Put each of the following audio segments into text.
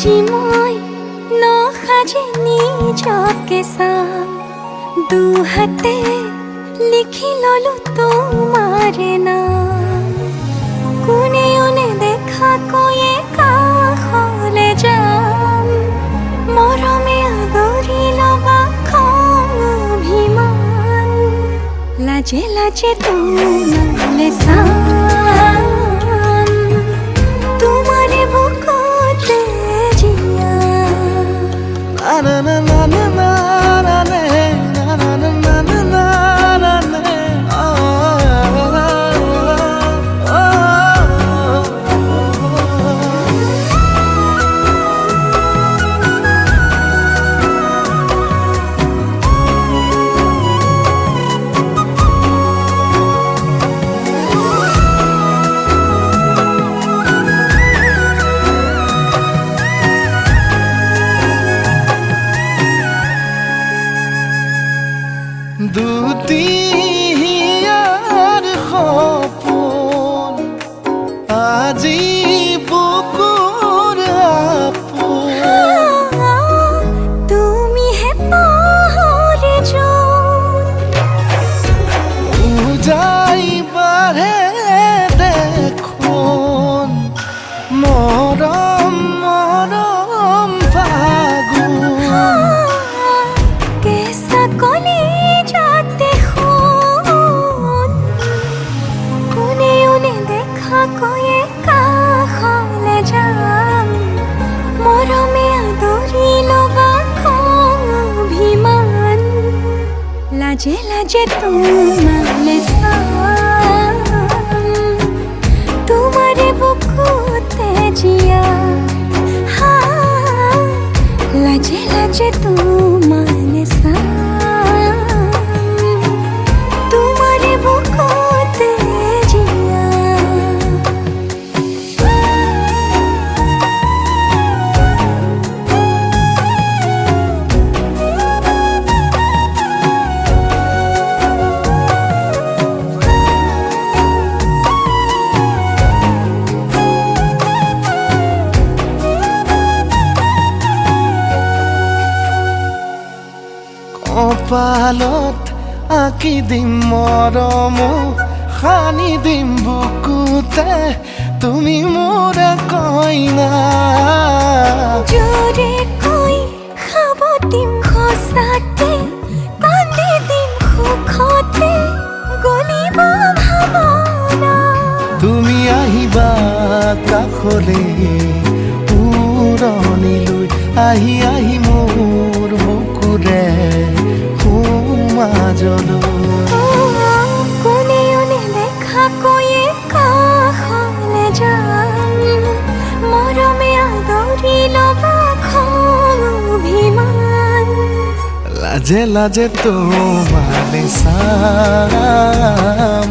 আজি মই নসাজে নিজকে চাম দুহাতে লিখি ললো তোমাৰে নাম কোনেও নেদেখা কৈয়ে কাষলে যাম মৰমে আদৰি লবা খং অভিমান লাজে লাজে তোমালে চাম তোমাৰে বুকুতে জিয়া na na na na na na na na na na na na na na দুটি হিয়াৰ সপোন আজি বুকুৰ আপোন তুমিহে পাহৰি যোন উজাই বাঢ়ে দেখোন মৰম মৰম ফাগুন কেঁচা কলিজাতে সোণ কোনেও নেদেখা কৈয়ে কাষলে যাম মৰমে আদৰি লবা খং অভিমান লাজে লাজে তোমালে চাম তোমাৰে বুকুতে জিয়া লাজে লাজে তোমালে চাম তোমাৰে বুকুতে জিয়া কপালত আঁকি দিম মৰম সানি দিম বুকুতে তুমি মোৰ কইনা জোৰে কৈ খাব দিম সঁচাতে কান্দি দিম সুখতে গলিব ভাৱনা তুমি আহিবা কাষলে উৰণিলৈ আহি আহি মোৰ বুকুৰে সোমাজলৈ কোনেও নেদেখা কৈয়ে কাষলে যাম মৰমে আদৰি লবা খং অভিমান লাজে লাজে তোমালে চাম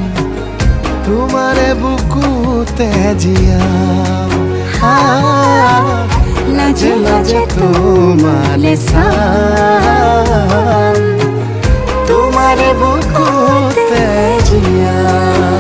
তোমাৰে বুকুতে জিয়াম লাজে লাজে তোমালে চাম তোমাৰে বুকুতে জিয়াম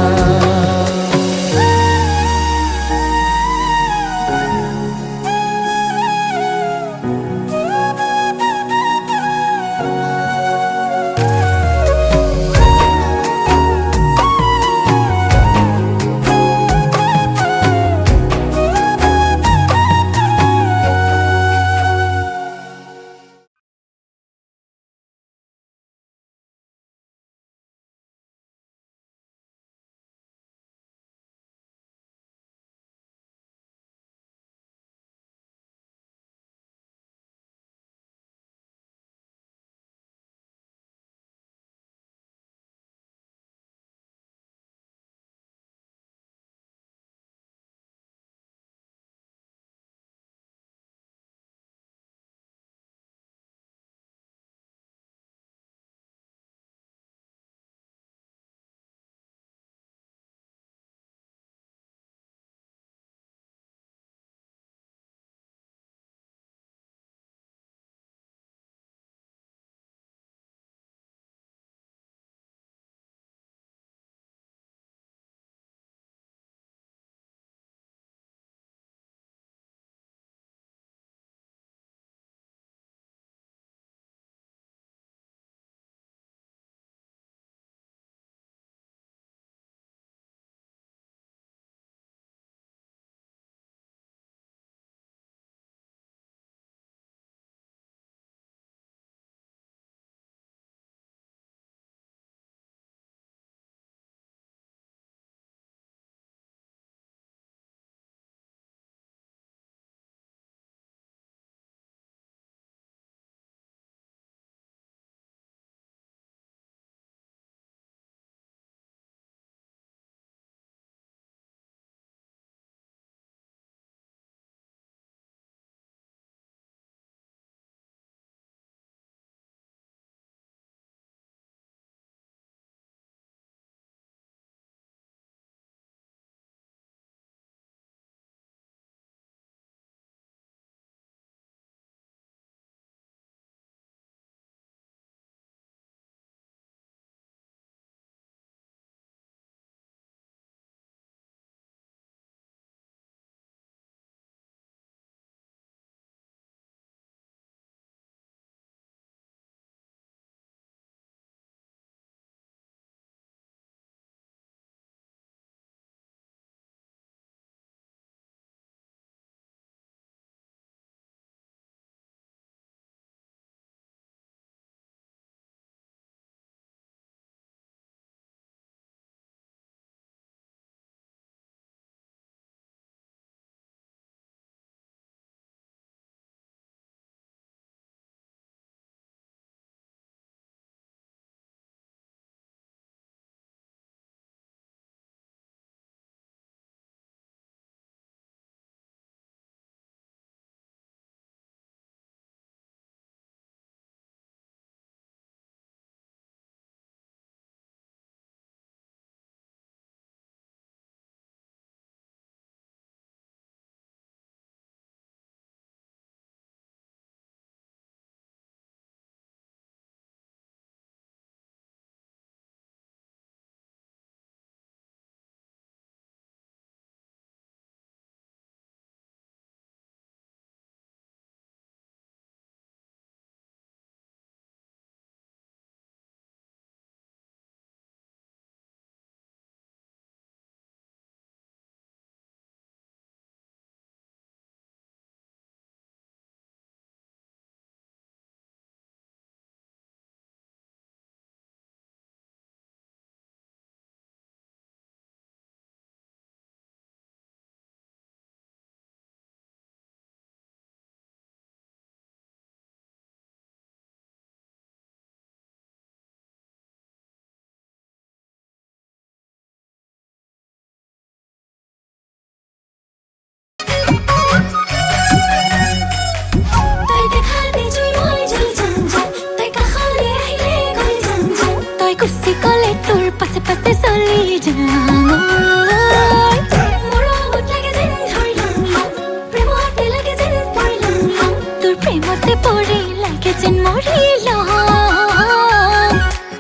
তোৰ প্ৰেমতে পৰি লাগে যেন মৰিলো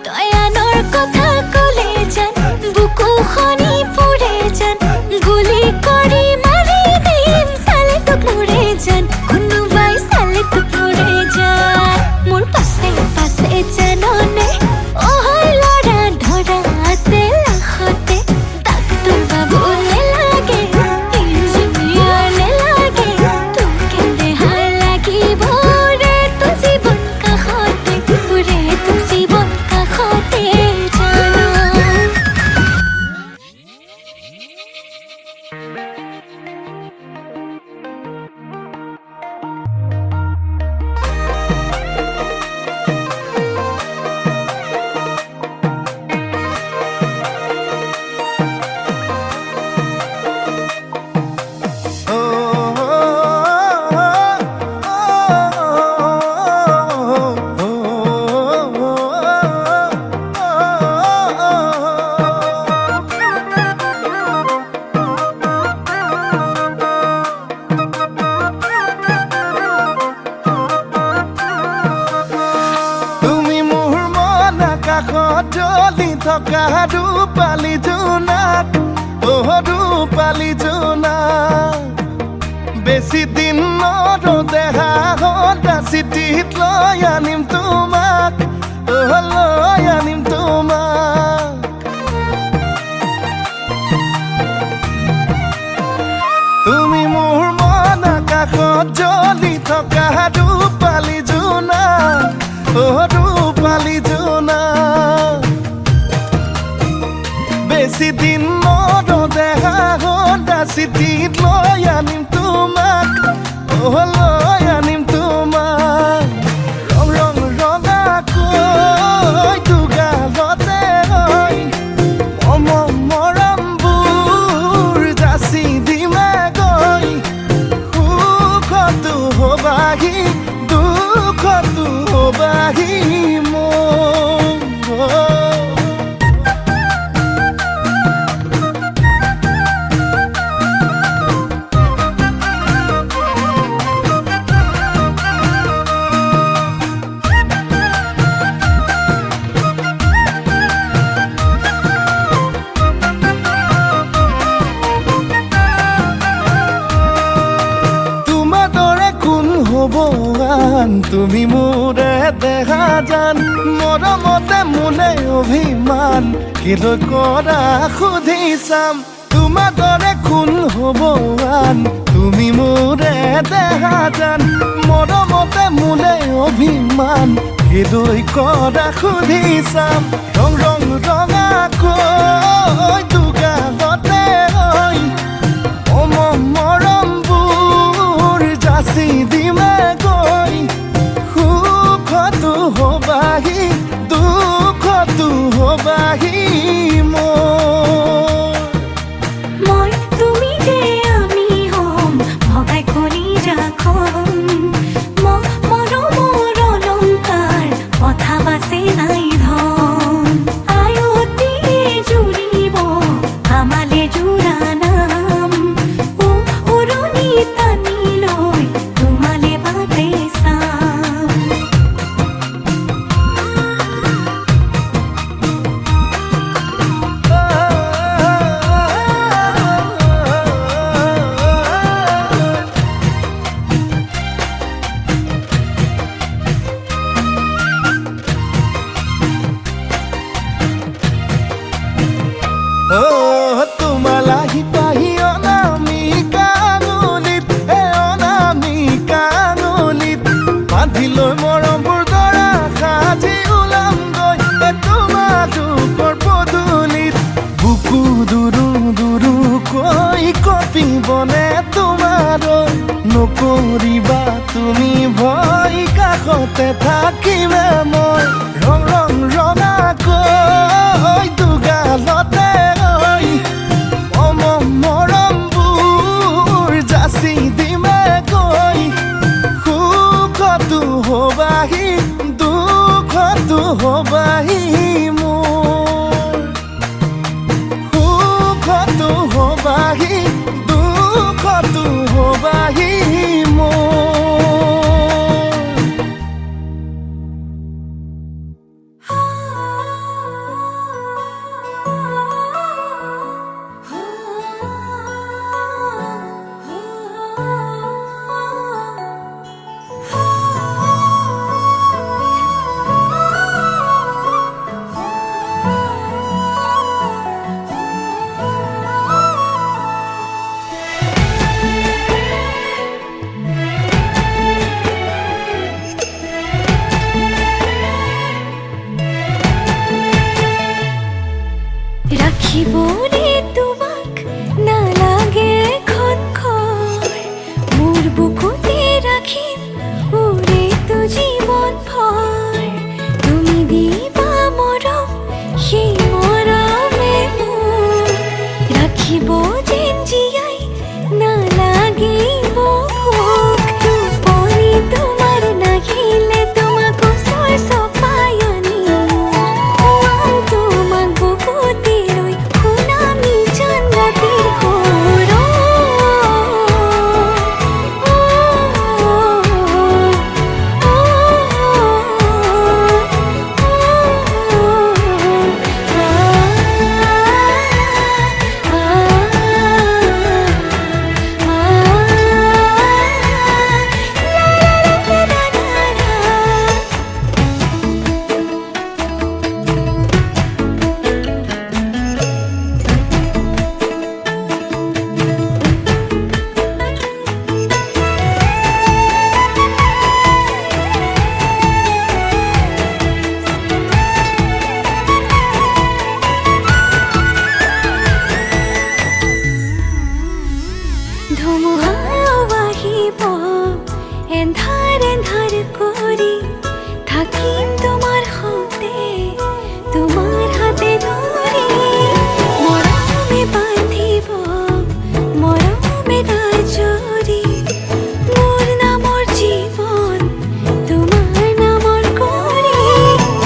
তই আনৰ কথা ক'লে যেন বুকু খনি পুৰে যেন গুলি কৰি মাৰি দিম চালে তোক মৰে যেন কোনোবাই চালে তোক মৰে যেন মোৰ পাছে পাছে জাননে অহৈ ল'ৰা ধৰা আছে লাখতে তাক তোৰ বাবু নেলাগে ইঞ্জিনিয়াৰ নেলাগে তোক কেনেহা লাগিব ৰে তোৰ জীৱন কাষতে ৰে তোৰ জীৱন কাষতে জানো জ্বলি থকা ৰূপালী জোনাক ৰূপালী জোনাক বেছি দিন নৰদেহা সদা চিঠিত লৈ আনিম তোমাক লৈ আনিম তোমাক তুমি মোৰ মন আকাশত জ্বলি থকা ৰূপালী জোনাক ৰূপালী জোনাক বেছি দিন নৰদেহা সদা চিঠিত লৈ আনিম তোমাক লৈ আনিম তোমাক ৰং ৰং ৰঙাকৈ দুগালতে হৈ মৰমবোৰ যাচি দিমে গৈ সুখতো হবাহি দুখতো হবাহি মোৰ তুমি মোৰে দেখা জান মৰমতে মোলে অভিমান কেলৈ কৰা সুধি চাম তোমাৰ দৰে কোন হ'ব আন তুমি মোৰে দেখা জান মৰমতে মোলে অভিমান কেলৈ কৰা সুধি চাম ৰং ৰং ৰঙাকৈ দুগালতে হৈ মৰমবোৰ যাচি দিমে গৈ সুখতো হবাহি দুখতো হবাহি মই তুমি যে আমি হম ভগাই কৰি ৰাখম মৰমৰ অলংকাৰ কথা বাচি নাই ধন আয়তি জুৰিব আমালে জোৰা নাম উৰণি টানি লৈ তোমালে বাটে চাম তোমালাহি পাহি অনামিকা আঙুলিত অনামিকা আঙুলিত বান্ধি লৈ মৰমবোৰ দৰা সাজি ওলাম গৈ তোমাৰ দুখৰ পদূলিত বুকু দুৰু দুৰু কৈ কঁপিবনে তোমাৰ নকৰিবা তুমি ভয় কাষতে থাকিমে মই ৰং ৰং ৰঙাকৈ দুগালতে মৰমবোৰ যাচি দিমে গৈ সুখতো হবাহি দুখতো হবাহি মোৰ বুকুতে ৰাখিম উড়ে তো জীবন ভৰ তুমি দিবা মৰম সেই মৰমে মোৰ ৰাখিব যেন জীয়াই নালাগিব ভোক টোপনি তোমাৰ নাহিলে তোমাক ওচৰ চপাই আনিম খুৱাম তোমাক বুকুতে লৈ শুনাম নিজান ৰাতিৰ সুৰ ধুমুহাও আহিব এন্ধাৰ এন্ধাৰ কৰি থাকিম তোমাৰ সতে তোমাৰ হাতে ধৰি মৰমে বান্ধিব মৰমে গাজৰি মোৰ নামৰ জীৱন তোমাৰ নামৰ কৰি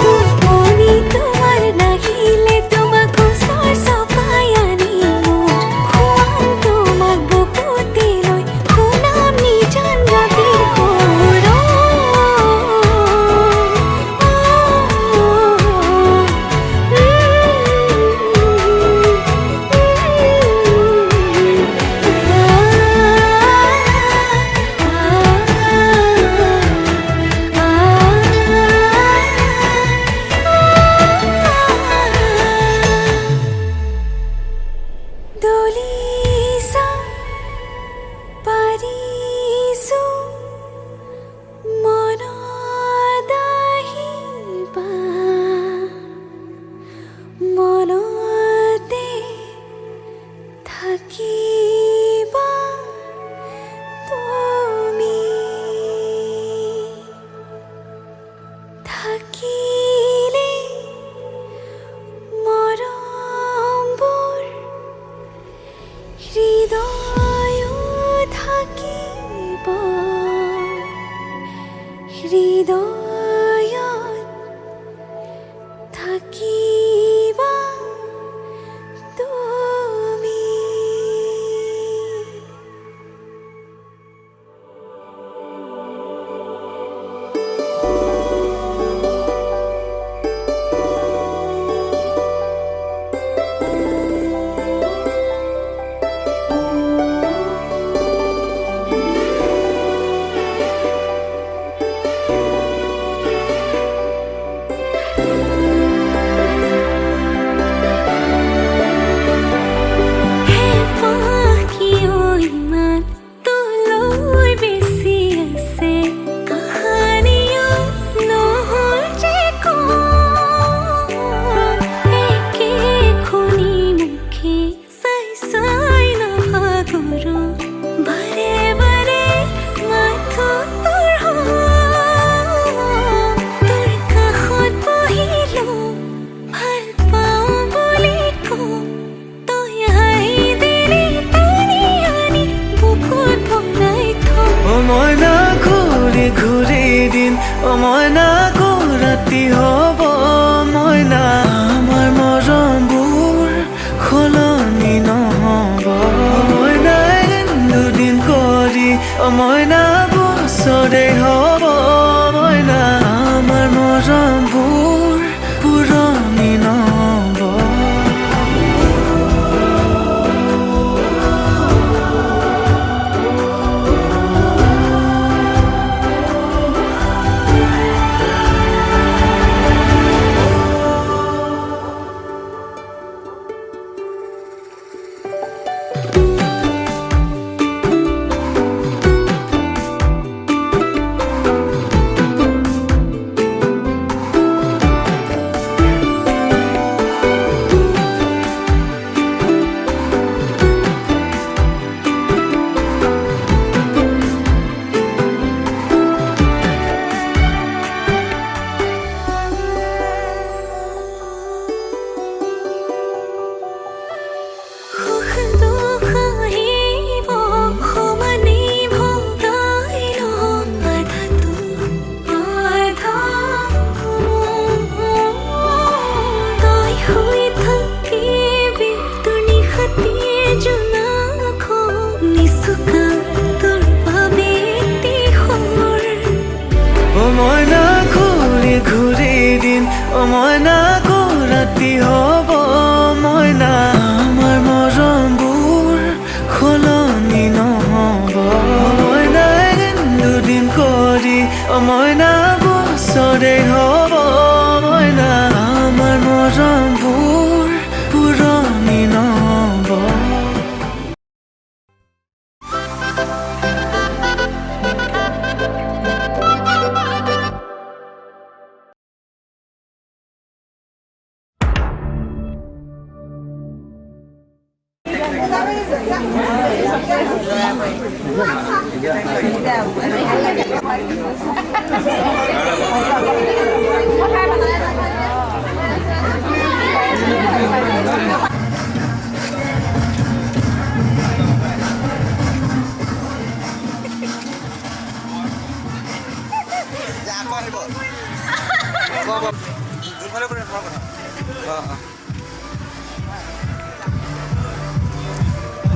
টোপনি তোমাৰ নাহিলে তোমাক ওচৰ চপাই আনিম খুৱাম তোমাক বুকুতে লৈ শুনাম নিজান ৰাতিৰ সুৰ দলিছা পাৰিছো মনত আহিবা মনতে থাকিবা তুমি থাকিলে মৰমবোৰ হৃদয় থাকিব হৃদয়ত থাকিবা তুমি মইনা ৰাতি হ'ব মইনা আমাৰ মৰমবোৰ সলনি নহ'ব মইনা এদিন দুদিন কৰি মইনা বছৰে হ'ব মইনা আমাৰ মৰমবোৰ পুৰণি নহ'ব মইনা আকৌ ৰাতি হ'ব মইনা আমাৰ মৰমবোৰ সলনি নহ'ব মইনা এদিন দুদিন কৰি মইনা বছৰে হ'ব মইনা আমাৰ মৰমবোৰ পুৰণি নহ'ব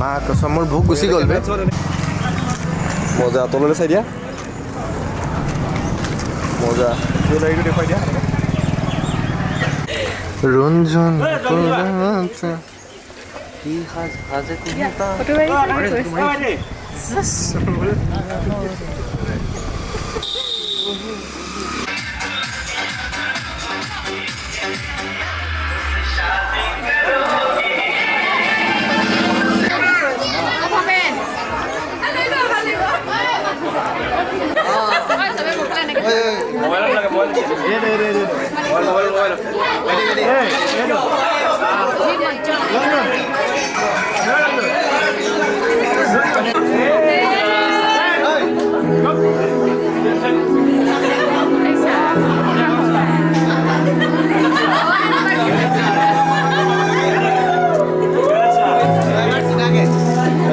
মা কসম মোৰ ভোক গুচি গ'ল মজা তললৈ চাই দিয়া মজা দেখুৱাই দিয়া ৰঞ্জন কি সাজে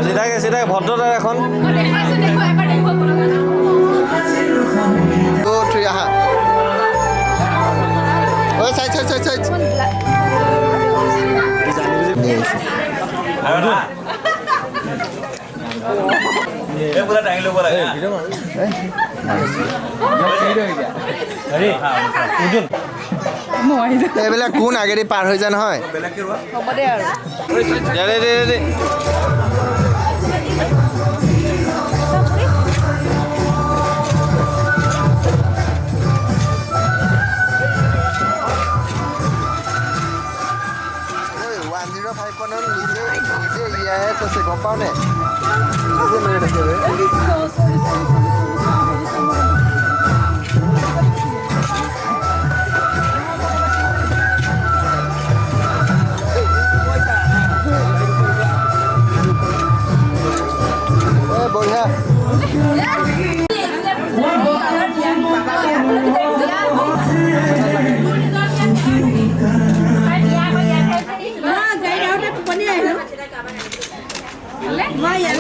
চিধাকে ভদ্ৰতাৰ এখন এইবিলাক কোন আগেদি পাৰ হৈ যায় নহয় গম পাওঁ নে বঢ়িয়া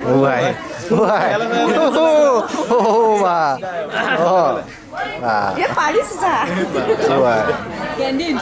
Uai. Oh, wah. Oh. Ah. Ya Paris sah. Uai. Kendin.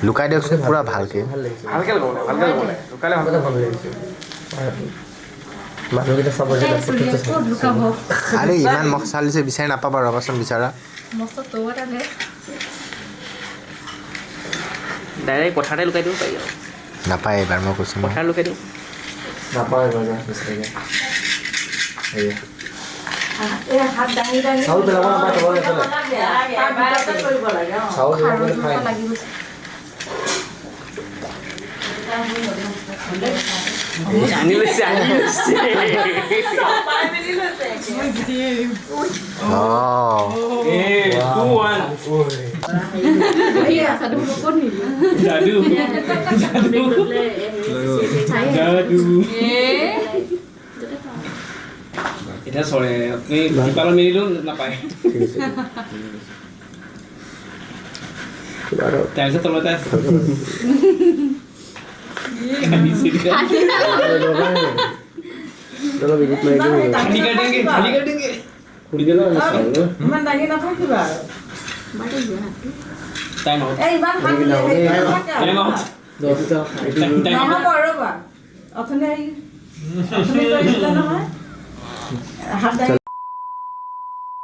লুকাই দিয়কচোন পুৰা ভালকে ভালকে লুকালে ভাল লাগিছে মানুহকেইটা চাব আৰে ইমান মছলা দিছে বিচাৰি নাপাবা ৰবাচোন বিচাৰা ডাইৰেক্ট কথাতে লুকাই দিব পাৰি নাপায় এবাৰ মই কৈছোঁ মই পথাৰ লুকাই দিওঁ নাপায় ৰজা বিচাৰিলে চাউল পেলাব নাপায় তলত এফালে চাউল পেলাবলৈ খাই আনি লৈছে অঁ এটা চলে আপনি দীপালো মেলিলেও নাপায় তাৰপিছত তলতে আছে খালি कर देंगे ইমান দাঙি নাথাকিবা टाइम आउट टाइम आउट নহ'ব ৰ'বা অথনি কৰিছিলা নহয় হাত দাঙি